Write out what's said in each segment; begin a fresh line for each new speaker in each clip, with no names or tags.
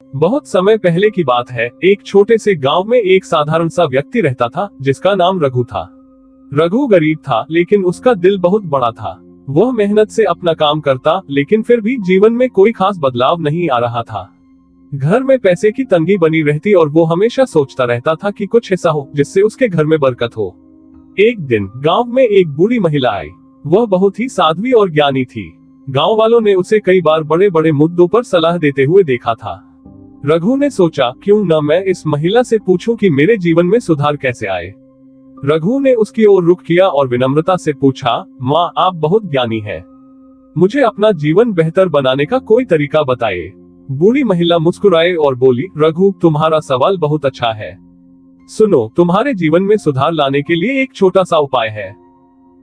बहुत समय पहले की बात है। एक छोटे से गांव में एक साधारण सा व्यक्ति रहता था जिसका नाम रघु था। रघु गरीब था लेकिन उसका दिल बहुत बड़ा था। वह मेहनत से अपना काम करता, लेकिन फिर भी जीवन में कोई खास बदलाव नहीं आ रहा था। घर में पैसे की तंगी बनी रहती और वो हमेशा सोचता रहता था कि कुछ ऐसा हो जिससे उसके घर में बरकत हो। एक दिन गांव में एक बूढ़ी महिला आई। वह बहुत ही साध्वी और ज्ञानी थी। गांव वालों ने उसे कई बार बड़े बड़े मुद्दों पर सलाह देते हुए देखा था। रघु ने सोचा, क्यों न मैं इस महिला से पूछूं कि मेरे जीवन में सुधार कैसे आए। रघु ने उसकी ओर रुख किया और विनम्रता से पूछा, माँ, आप बहुत ज्ञानी हैं। मुझे अपना जीवन बेहतर बनाने का कोई तरीका बताइए। बूढ़ी महिला मुस्कुराए और बोली, रघु, तुम्हारा सवाल बहुत अच्छा है। सुनो, तुम्हारे जीवन में सुधार लाने के लिए एक छोटा सा उपाय है।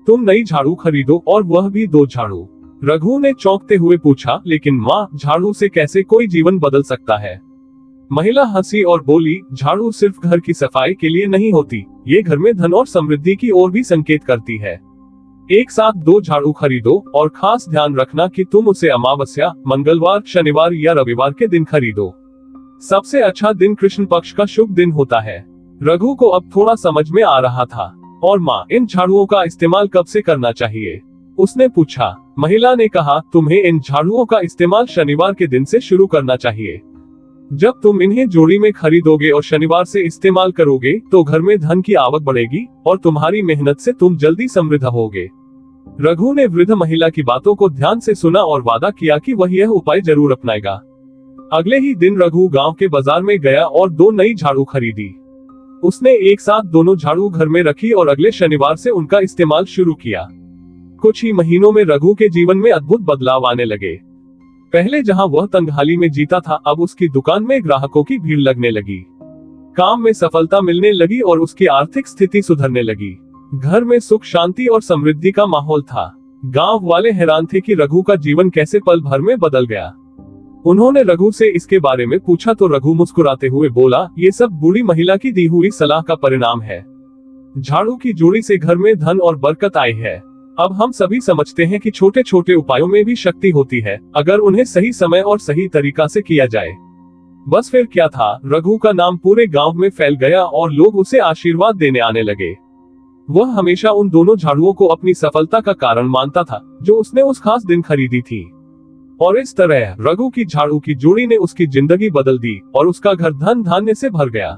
तुम नई झाड़ू खरीदो, और वह भी 2 झाड़ू। रघु ने चौंकते हुए पूछा, लेकिन माँ, झाड़ू से कैसे कोई जीवन बदल सकता है। महिला हंसी और बोली, झाड़ू सिर्फ घर की सफाई के लिए नहीं होती, ये घर में धन और समृद्धि की ओर भी संकेत करती है। एक साथ 2 झाड़ू खरीदो, और खास ध्यान रखना कि तुम उसे अमावस्या, मंगलवार, शनिवार या रविवार के दिन खरीदो। सबसे अच्छा दिन कृष्ण पक्ष का शुभ दिन होता है। रघु को अब थोड़ा समझ में आ रहा था। और माँ, इन झाड़ुओं का इस्तेमाल कब से करना चाहिए, उसने पूछा। महिला ने कहा, तुम्हें इन झाड़ुओं का इस्तेमाल शनिवार के दिन से शुरू करना चाहिए। जब तुम इन्हें जोड़ी में खरीदोगे और शनिवार से इस्तेमाल करोगे तो घर में धन की आवक बढ़ेगी और तुम्हारी मेहनत से तुम जल्दी समृद्ध होगे। रघु ने वृद्ध महिला की बातों को ध्यान से सुना और वादा किया कि वह यह उपाय जरूर अपनाएगा। अगले ही दिन रघु गांव के बाजार में गया और 2 नई झाड़ू खरीदी। उसने एक साथ दोनों झाड़ू घर में रखी और अगले शनिवार से उनका इस्तेमाल शुरू किया। कुछ ही महीनों में रघु के जीवन में अद्भुत बदलाव आने लगे। पहले जहां वह तंगहाली में जीता था, अब उसकी दुकान में ग्राहकों की भीड़ लगने लगी। काम में सफलता मिलने लगी और उसकी आर्थिक स्थिति सुधरने लगी। घर में सुख, शांति और समृद्धि का माहौल था। गांव वाले हैरान थे कि रघु का जीवन कैसे पल भर में बदल गया। उन्होंने रघु से इसके बारे में पूछा तो रघु मुस्कुराते हुए बोला, ये सब बूढ़ी महिला की दी हुई सलाह का परिणाम है। झाड़ू की जोड़ी से घर में धन और बरकत आई है। अब हम सभी समझते हैं कि छोटे छोटे उपायों में भी शक्ति होती है, अगर उन्हें सही समय और सही तरीका से किया जाए। बस फिर क्या था, रघु का नाम पूरे गांव में फैल गया और लोग उसे आशीर्वाद देने आने लगे। वह हमेशा उन दोनों झाड़ुओं को अपनी सफलता का कारण मानता था जो उसने उस खास दिन खरीदी थी। और इस तरह रघु की झाड़ू की जोड़ी ने उसकी जिंदगी बदल दी और उसका घर धन धान्य से भर गया।